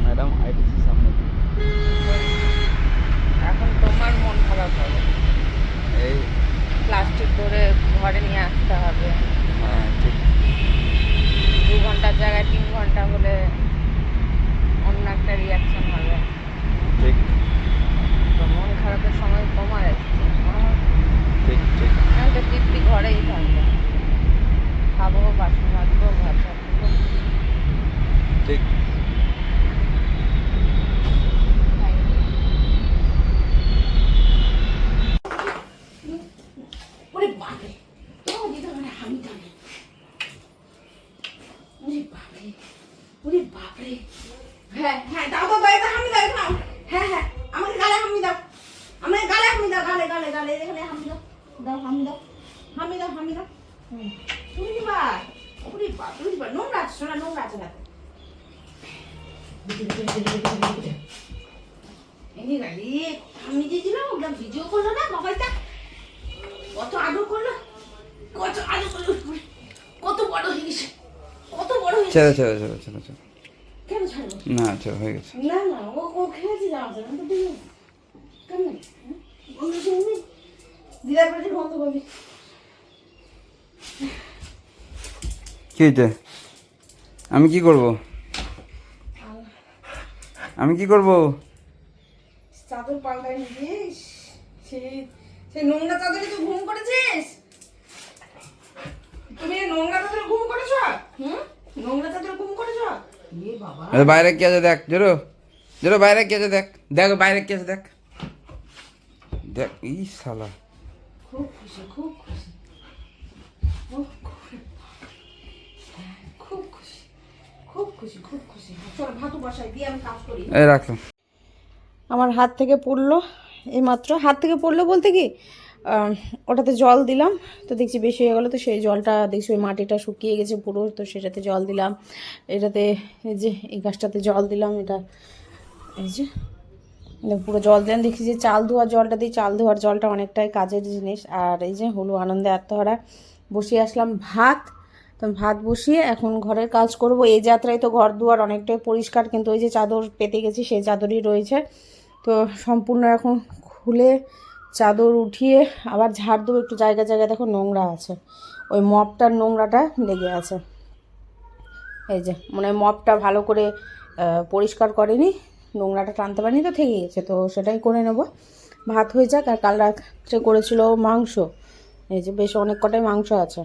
Madam ITC সামনে এখন তোমার মন খারাপ হবে, এই প্লাস্টিক ধরে ঘরে নিয়ে আসতে হবে। হ্যাঁ ঠিক 2 ঘন্টার জায়গায় 3 ঘন্টা হলে অন্য একটা রিয়াকশন হবে। ঠিক তো মন খারাপের সময় তোমার আসছে, ঠিক ঠিক আমি তো দিব্যি ঘরেই থাকবো, খাবো, বাসন মাজবো, ঘর ঝাড়বো। ঠিক ওরে বাপরে, তোমার দিতে হবে না, আমি জানি। ওরে বাপরে, ওরে বাপরে। হ্যাঁ হ্যাঁ, দাও দাও দাও, এটা হামি দাও, এটা নাও। হ্যাঁ হ্যাঁ, আমাকে গালে হামি দাও, আমাকে গালে হামি দাও, গালে গালে গালে, এখানে হামি দাও, দাও হামি দাও, হামি দাও, হামি দাও। তুমি দিবা? ওরে বাপ, ওরে বাপ, নোংরা আছে, সোনা নোংরা আছে না। এই গালি হামি দিয়েছিলাম, ওটা ভিডিও করলো না মোবাইলটা, কত আদর করলো, কত আদর করলো, কত বড় হয়ে গেছে, কত বড় হয়ে গেছে। চলো চলো চলো চলো চলো কেন ছাড়বো? না চলো হয়ে গেছে না না, ও খেয়েছে যাওয়া যাবে না তো, দিল কেন অন্য সঙ্গে দিদার বাড়ি বন্ধ করবি। কি হয়েছে? আমি কি করব? আমি কি করব? চাদর পাল্টাই নিয়েছিস, সেই সেই নোংরা চাদরে তুই ঘুম করেছিস? তুমি এই নোংরা চাদরে ঘুম করেছো? নোংরা চাদরে ঘুম করেছো? এ বাবা, বাইরে কি আছে দেখ, জোরো জোরো বাইরে কি আছে দেখ, দেখ বাইরে কি আছে দেখ, দেখ ই শালা। খুব খুশি, খুব খুশি, খুব খুশি, খুব খুশি, খুব খুশি, খুব খুশি। চলো ভাতু বসাই দিয়ে আমি কাজ করি। এই রাখলাম। আমার হাত থেকে পড়লো, এইমাত্র হাত থেকে পড়লো বলতে কি, ওটাতে জল দিলাম, তো দেখছি বেশি হয়ে গেলো, তো সেই জলটা দেখছি ওই মাটিটা শুকিয়ে গেছে পুরো, তো সেটাতে জল দিলাম। এটাতে এই যে এই গাছটাতে জল দিলাম, এটা এই যে পুরো জল দিলাম। দেখছি যে চাল ধোয়ার জলটা দিই, চাল ধোয়ার জলটা অনেকটাই কাজের জিনিস। আর এই যে হলু আনন্দে আত্মহারা বসিয়ে আসলাম ভাত, তো ভাত বসিয়ে এখন ঘরের কাজ করব। এই যাত্রায় তো ঘর দুয়ার অনেকটাই পরিষ্কার, কিন্তু ওই যে চাদর পেতে গেছি সেই চাদরই রয়েছে, তো সম্পূর্ণ এখন খুলে চাদর উঠিয়ে আবার ঝাড় দেবো। একটু জায়গা জায়গায় দেখো নোংরা আছে, ওই মপটার নোংরাটা লেগে আছে। এই যে মানে মপটা ভালো করে পরিষ্কার করেনি, নোংরাটা টানতে পারিনি, তো থেকে গেছে, তো সেটাই করে নেব। ভাত হয়ে যাক। আর কাল রাত্রে করেছিল মাংস, এই যে বেশ অনেক কটাই মাংস আছে,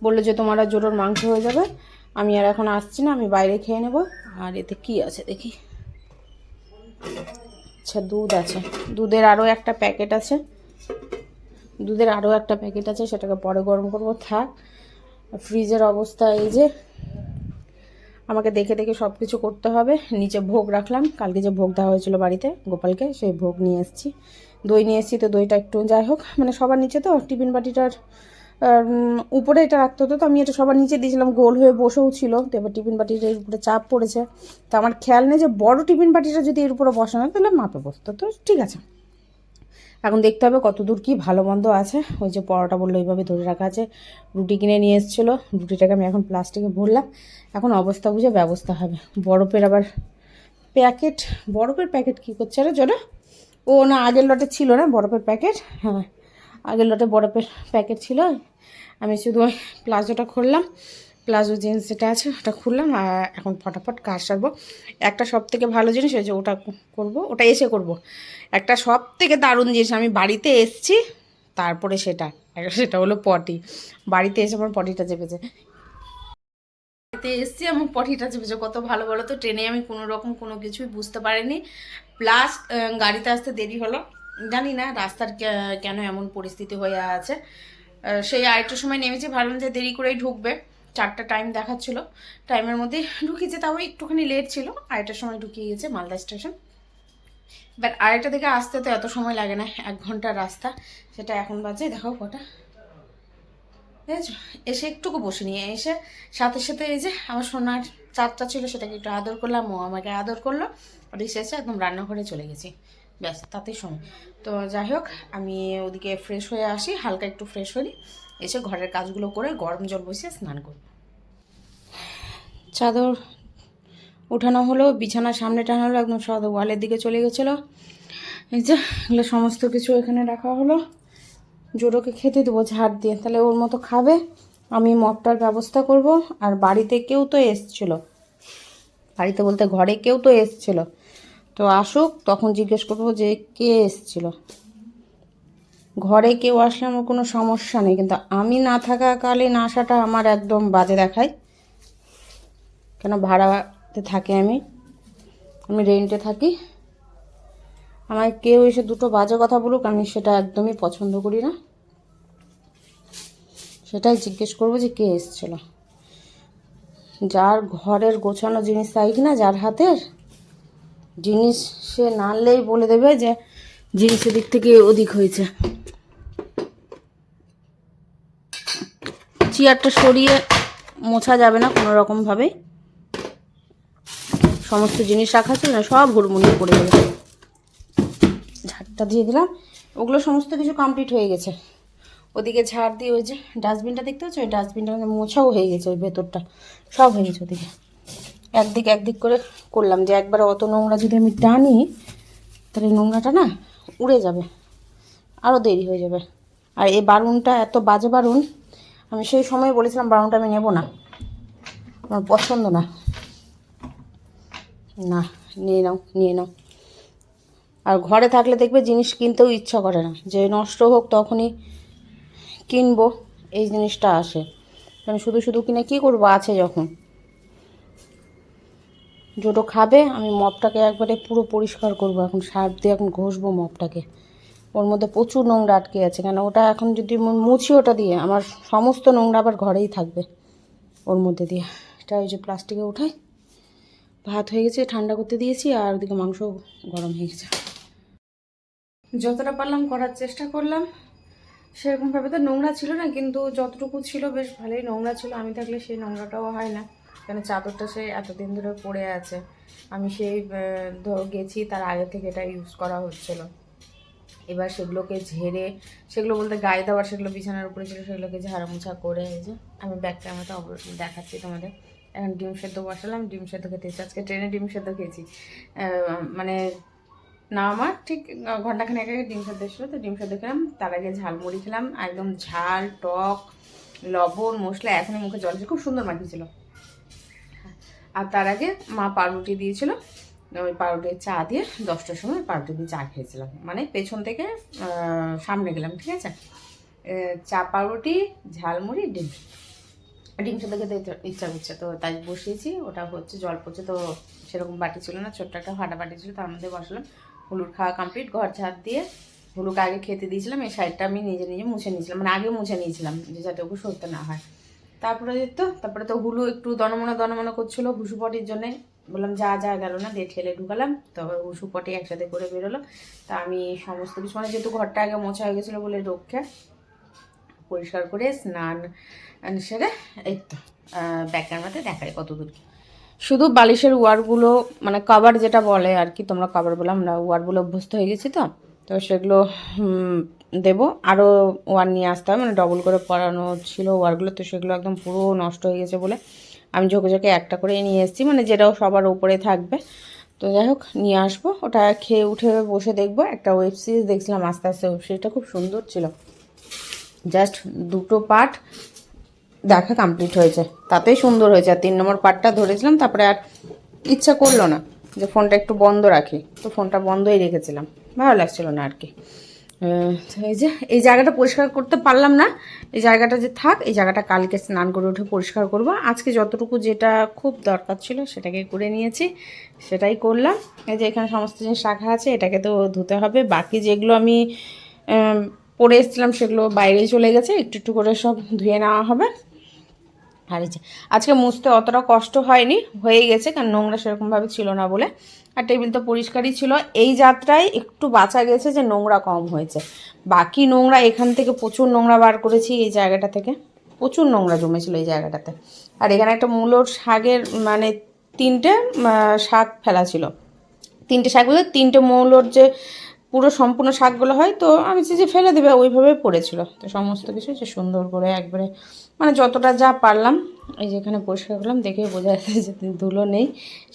বললো যে তোমার আর জোরের মাংস হয়ে যাবে, আমি আর এখন আসছি না, আমি বাইরে খেয়ে নেব। আর এতে কি আছে দেখি, আচ্ছা দুধ আছে, দুধের আরও একটা প্যাকেট আছে, সেটাকে পরে গরম করব। থাক, ফ্রিজের অবস্থা এই যে, আমাকে দেখে দেখে সব কিছু করতে হবে। নিচে ভোগ রাখলাম, কালকে যে ভোগ দেওয়া হয়েছিল বাড়িতে গোপালকে, সেই ভোগ নিয়ে এসেছি, দই নিয়ে এসেছি, তো দইটা একটু যাই হোক, মানে সবার নিচে তো টিফিন বাটিটার উপরে এটা রাখতে হতো, তো আমি এটা সবার নিচে দিয়েছিলাম, গোল হয়ে বসেও ছিল, তো এবার টিফিন বাটিটার উপরে চাপ পড়েছে, তো আমার খেয়াল নেই যে বড় টিফিন বাটিটা যদি এর উপরে বসানো তাহলে মাপে বসতো, তো ঠিক আছে। এখন দেখতে হবে কত দূর কী ভালো মন্দ আছে। ওই যে পরোটা বললো এইভাবে ধরে রাখা আছে, রুটি কিনে নিয়ে এসেছিলো, রুটিটাকে আমি এখন প্লাস্টিকে ভরলাম, এখন অবস্থা বুঝে ব্যবস্থা হবে। বরফের আবার প্যাকেট, বরফের প্যাকেট কী করছে রে জোরে? ও না, আগের লটে ছিল না বরফের প্যাকেট, হ্যাঁ আগের লটে বরফের প্যাকেট ছিল। আমি শুধু ওই প্লাজোটা খুললাম, প্লাজো জিন্স যেটা আছে ওটা খুললাম, আর এখন ফটাফট কাজ সারবো। একটা সব থেকে ভালো জিনিস হয়েছে, ওটা করব, ওটা এসে করব। একটা সব থেকে দারুণ জিনিস, আমি বাড়িতে এসছি তারপরে সেটা হলো পটি। বাড়িতে এসে আমার পটিটা চেপেছে, বাড়িতে এসছি আমার পটিটা চেপেছে, কত ভালো বলো তো। ট্রেনে আমি কোনো রকম কোনো কিছুই বুঝতে পারিনি, প্লাস গাড়িতে আসতে দেরি হলো, জানি না রাস্তার কেন এমন পরিস্থিতি হয়ে আছে। সেই আরেকটু সময় নেমেছি, ভাবলাম যে দেরি করেই ঢুকবে, 4টা টাইম দেখাচ্ছিল, টাইমের মধ্যে ঢুকিয়েছে, তাও একটুখানি লেট ছিল, আরেকটার সময় ঢুকিয়ে গেছে মালদা স্টেশন। বাট আরেকটা থেকে আসতে তো এত সময় লাগে না, 1 ঘন্টার রাস্তা, সেটা এখন বাজে দেখো কটা, বুঝেছো। এসে একটুকু বসে নিয়ে এসে সাথে সাথে এই যে আমার সোনার চাঁদটা ছিল, সেটাকে একটু আদর করলাম, ও আমাকে আদর করলো, আর এসে একদম রান্নাঘরে চলে গেছি। ব্যাস তাতেই সময়। তো যাই হোক, আমি ওদিকে ফ্রেশ হয়ে আসি, হালকা একটু ফ্রেশ হই, এসে ঘরের কাজগুলো করে গরম জল বসিয়ে স্নান করব। চাদর উঠানো হলো, বিছানার সামনে টানা হলো, একদম সব ওয়ালের দিকে চলে গেছিলো। এই যে এগুলো সমস্ত কিছু এখানে রাখা হলো। জোরোকে খেতে দেবো ঝাড় দিয়ে, তাহলে ওর মতো খাবে, আমি মপটার ব্যবস্থা করব। আর বাড়িতে কেউ তো এসছিল, বাড়িতে বলতে ঘরে কেউ তো এসছিল, তো আসুক তখন জিজ্ঞেস করবো যে কে এসছিল। ঘরে কেউ আসলে আমার কোনো সমস্যা নেই, কিন্তু আমি না থাকাকালীন আসাটা আমার একদম বাজে দেখায়। কেন ভাড়াতে থাকি, আমি রেন্টে থাকি, আমায় কেউ এসে দুটো বাজে কথা বলুক, আমি সেটা একদমই পছন্দ করি না। সেটাই জিজ্ঞেস করবো যে কে এসছিল। যার ঘরের গোছানো জিনিস তাই কিনা, যার হাতের জিনিস সে নাড়লেই বলে দেবে যে জিনিসের দিক থেকে ওদিক হয়েছে। চেয়ারটা সরিয়ে মোছা যাবে না কোনো রকমভাবে, সমস্ত জিনিস রাখা ছিল না, সব হুড়মুড়িয়ে পড়ে যাবে। ঝাড়টা দিয়ে দিলাম, ওগুলো সমস্ত কিছু কমপ্লিট হয়ে গেছে। ওদিকে ঝাড় দিয়ে ওই যে ডাস্টবিনটা দেখতে পাচ্ছ, ওই ডাস্টবিনটা মানে মোছাও হয়ে গেছে, ওই ভেতরটা সব হয়ে গেছে। ওদিকে একদিক করে করলাম, যে একবার অত নোংরা যদি আমি টানি তাহলে নোংরাটা না উড়ে যাবে, আরও দেরি হয়ে যাবে। আর এই বারুনটা এত বাজে বারুন, আমি সেই সময় বলেছিলাম বারুনটা আমি নেব না, আমার পছন্দ না। না, নিয়ে নাও। আর ঘরে থাকলে দেখবে জিনিস কিনতেও ইচ্ছা করে না, যে নষ্ট হোক তখনই কিনবো, এই জিনিসটা আসে। কারণ শুধু শুধু কিনে কী করবো, আছে যখন। জোটো খাবে, আমি মপটাকে একবারে পুরো পরিষ্কার করব, এখন সার্ফ দিয়ে এখন ঘষবো মপটাকে। ওর মধ্যে প্রচুর নোংরা আটকে আছে, কেন ওটা এখন যদি মুছি ওটা দিয়ে, আমার সমস্ত নোংরা আবার ঘরেই থাকবে ওর মধ্যে দিয়ে। এটা ওই যে প্লাস্টিকে উঠাই। ভাত হয়ে গেছে, ঠান্ডা করতে দিয়েছি, আর ওদিকে মাংস গরম হয়ে গেছে। যতটা পারলাম করার চেষ্টা করলাম, সেরকমভাবে তো নোংরা ছিল না, কিন্তু যতটুকু ছিল বেশ ভালোই নোংরা ছিল। আমি থাকলে সেই নোংরাটাও হয় না, কেন চাদরটা সেই এতদিন ধরে পড়ে আছে। আমি সেই গেছি তার আগে থেকে এটা ইউজ করা হচ্ছিলো। এবার সেগুলোকে ঝেড়ে, সেগুলো বলতে গায়ে দেওয়ার, সেগুলো বিছানার উপরে ছিল, সেগুলোকে ঝাড়া মোছা করে এই যে আমি ব্যাক ক্যামেরাটা দেখাচ্ছি তোমাদের। এখন ডিম সেদ্ধ বসালাম, ডিম সেদ্ধ খেতে এসেছি, আজকে ট্রেনে ডিম সেদ্ধ খেয়েছি। মানে না, আমার ঠিক ঘন্টাখানেক আগে ডিম সেদ্ধ এসেছিলো, তো ডিম সেদ্ধ খেলাম। তার আগে ঝালমুড়ি খেলাম, একদম ঝাল টক লবণ মশলা এখনই মুখে জল, খুব সুন্দর মাখিয়েছিল। আর তার আগে মা পাউরুটি দিয়েছিল, ওই পাউরুটির চা দিয়ে 10টার সময় পাউরুটি দিয়ে চা খেয়েছিলাম, মানে পেছন থেকে সামনে গেলাম, ঠিক আছে। চা পাউরুটি ঝালমুড়ি ডিম সেদ্ধ খেতে ইচ্ছা করছে, তো তাই বসিয়েছি। ওটা হচ্ছে জল পড়ছে, তো সেরকম বাটি ছিল না, ছোট্ট একটা ফাটা বাটি ছিল, তার মধ্যে বসালাম। হলুদ খাওয়া কমপ্লিট, ঘর ঝাড় দিয়ে হুলুকে আগে খেতে দিয়েছিলাম। এই সাইডটা আমি নিজে মুছে নিয়েছিলাম, মানে আগে মুছে নিয়েছিলাম, যে যাতে ওকে সরতে না হয়। তারপরে তো হুলু একটু দনমনা করছিল হুসু পটির জন্যে, বললাম যা গেল না, দিয়ে ঠেলে ঢুকালাম, তারপর হুসু পটি একসাথে করে বেরোলো। তা আমি সমস্ত কিছু, মানে যেহেতু ঘরটা আগে মোছা হয়ে গেছিলো বলে রক্ষে পরিষ্কার করে স্নান সেরে এই তো ব্যাক ক্যামেরাতে দেখায় কত দূর। শুধু বালিশের ওয়ারগুলো, মানে কভার যেটা বলে আর কি, তোমরা কভার বলে, আমরা ওয়ারগুলো অভ্যস্ত হয়ে গেছি, তো সেগুলো দেবো। আরও ওয়ার নিয়ে আসতে হবে, মানে ডবল করে পরানো ছিল ওয়ারগুলো, তো সেগুলো একদম পুরো নষ্ট হয়ে গেছে বলে আমি ঝোঁকে একটা করে নিয়ে এসেছি, মানে যেটাও সবার উপরে থাকবে। তো যাই হোক নিয়ে আসবো, ওটা খেয়ে উঠে বসে দেখবো। একটা ওয়েব সিরিজ দেখছিলাম, আস্তে ওয়েব সিরিজটা খুব সুন্দর ছিল, জাস্ট 2টো পার্ট দেখা কমপ্লিট হয়েছে, তাতেই সুন্দর হয়েছে। আর 3 নম্বর পার্টটা ধরেছিলাম, তারপরে আর ইচ্ছা করলো না যে ফোনটা একটু বন্ধ রাখি, তো ফোনটা বন্ধই রেখেছিলাম, ভালো লাগছিল না আর কি। এই যে এই জায়গাটা পরিষ্কার করতে পারলাম না, এই জায়গাটা যে থাক, এই জায়গাটা কালকে স্নান করে উঠে পরিষ্কার করব। আজকে যতটুকু যেটা খুব দরকার ছিল সেটাকে করে নিয়েছি, সেটাই করলাম। এই যে এখানে সমস্ত জিনিস রাখা আছে, এটাকে তো ধুতে হবে। বাকি যেগুলো আমি পরে এসেছিলাম সেগুলো বাইরেই চলে গেছে, একটু করে সব ধুয়ে নেওয়া হবে। আর এই যে আজকে মুছতে অতটা কষ্ট হয়নি, হয়ে গেছে, কারণ নোংরা সেরকমভাবে ছিল না বলে। আর টেবিল তো পরিষ্কারই ছিল। এই যাত্রায় একটু বাঁচা গেছে যে নোংরা কম হয়েছে, বাকি নোংরা এখান থেকে প্রচুর নোংরা বার করেছি, এই জায়গাটা থেকে প্রচুর নোংরা জমেছিল এই জায়গাটাতে। আর এখানে একটা মূলোর শাকের, মানে 3টে শাক ফেলা ছিল, 3টে শাক বলতে 3টে মৌলোর যে পুরো সম্পূর্ণ শাকগুলো হয়, তো আমি যে ফেলে দেবে ওইভাবে পড়েছিল। তো সমস্ত কিছু যে সুন্দর করে একবারে মানে যতটা যা পারলাম এই যেখানে পরিষ্কার করলাম, দেখে বোঝা যাচ্ছে যে ধুলো নেই।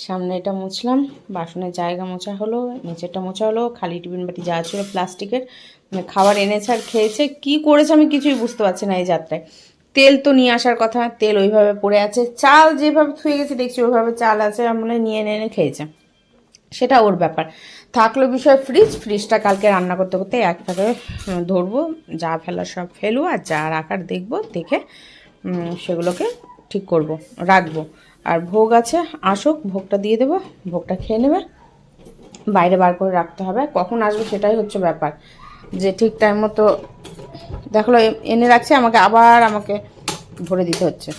সামনে এটা মুছলাম, বাসনের জায়গা মোছা হলো, নিচেরটা মোছা হলো, খালি টিফিন বাটি যা ছিল প্লাস্টিকের, মানে খাবার এনেছে আর খেয়েছে, কি করেছে আমি কিছুই বুঝতে পারছি না এই যাত্রায়। তেল তো নিয়ে আসার কথা, তেল ওইভাবে পড়ে আছে, চাল যেভাবে থুয়ে গেছে দেখছি ওইভাবে চাল আছে, আমরা নিয়ে এনে খেয়েছে, সেটা ওর ব্যাপার। থাকলো বিষয় ফ্রিজটা কালকে রান্না করতে করতে এক ফাঁকে ধরবো, যা ফেলার সব ফেলবো, আর যা রাখার দেখবো, দেখে সেগুলোকে ঠিক করব, রাখবো। আর ভোগ আছে, আসুক, ভোগটা দিয়ে দেবো, ভোগটা খেয়ে নেবে, বাইরে বার করে রাখতে হবে, কখন আসবে সেটাই হচ্ছে ব্যাপার, যে ঠিক টাইম মতো দেখলো এনে রাখছে, আমাকে ভরে দিতে হচ্ছে,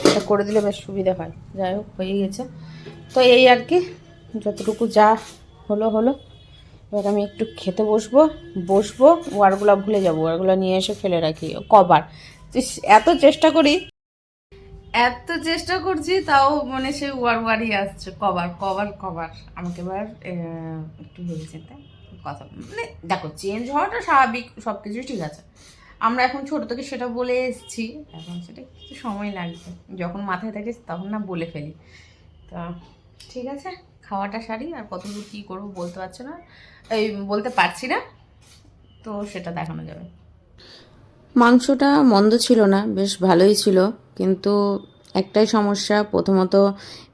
সেটা করে দিলে বেশ সুবিধা হয়। যাই হোক, হয়ে গেছে। তো এই আর কি, যতটুকু যা হলো। এবার আমি একটু খেতে বসবো, ওয়ারগুলো ভুলে যাবো, ওয়ারগুলো নিয়ে এসে ফেলে রাখি। কভার এত চেষ্টা করছি তাও মানে সেই ওয়ারই আসছে, কভার। আমাকে এবার একটু ভেবেছে কথা, মানে দেখো চেঞ্জ হওয়াটা স্বাভাবিক, সব কিছুই ঠিক আছে, আমরা এখন ছোট থেকে সেটা বলে এসেছি, এখন সেটা কিছু সময় লাগবে, যখন মাথায় থাকে তখন না বলে ফেলি। তা ঠিক আছে, খাওয়াটা সারি, আর কতদূর কী করবো বলতে পারছি না, তো সেটা দেখানো যাবে। মাংসটা মন্দ ছিল না, বেশ ভালোই ছিল, কিন্তু একটাই সমস্যা, প্রথমত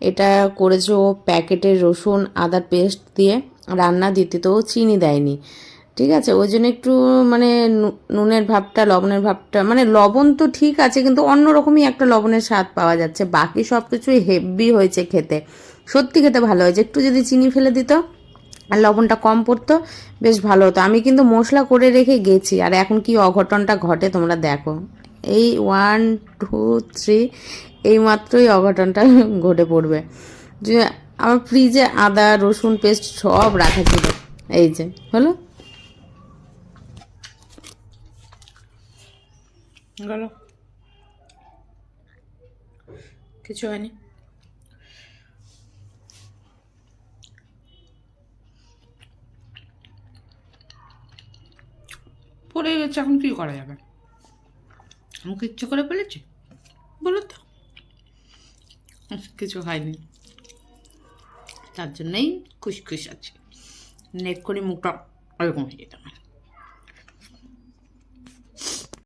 এটা করেছে ও প্যাকেটের রসুন আদার পেস্ট দিয়ে রান্না, দ্বিতীয়ত চিনি দেয়নি, ঠিক আছে, ওই জন্য একটু মানে নুনের ভাবটা, লবণের ভাবটা, মানে লবণ তো ঠিক আছে কিন্তু অন্যরকমই একটা লবণের স্বাদ পাওয়া যাচ্ছে, বাকি সব কিছুই হেভি হয়েছে খেতে, সত্যি খেতে ভালো হয়েছে। একটু যদি চিনি ফেলে দিত আর লবণটা কম পড়তো বেশ ভালো হতো। আমি কিন্তু মশলা করে রেখে গেছি, আর এখন কি অঘটনটা ঘটে তোমরা দেখো, এই 1 2 3 এই মাত্রই অঘটনটা ঘটে পড়বে, যে আমার ফ্রিজে আদা রসুন পেস্ট সব রাখা ছিল, এই যে হলো গেল, কিছু হয়নি। পড়ে গেছে, এখন কি করা যাবে, আমাকে ইচ্ছে করে ফেলেছি বলো তো, কিছু হয়নি, তার জন্যই খুশখুশ আছে, এক্ষুনি মুখটা ওরকম হয়ে যেত আমার।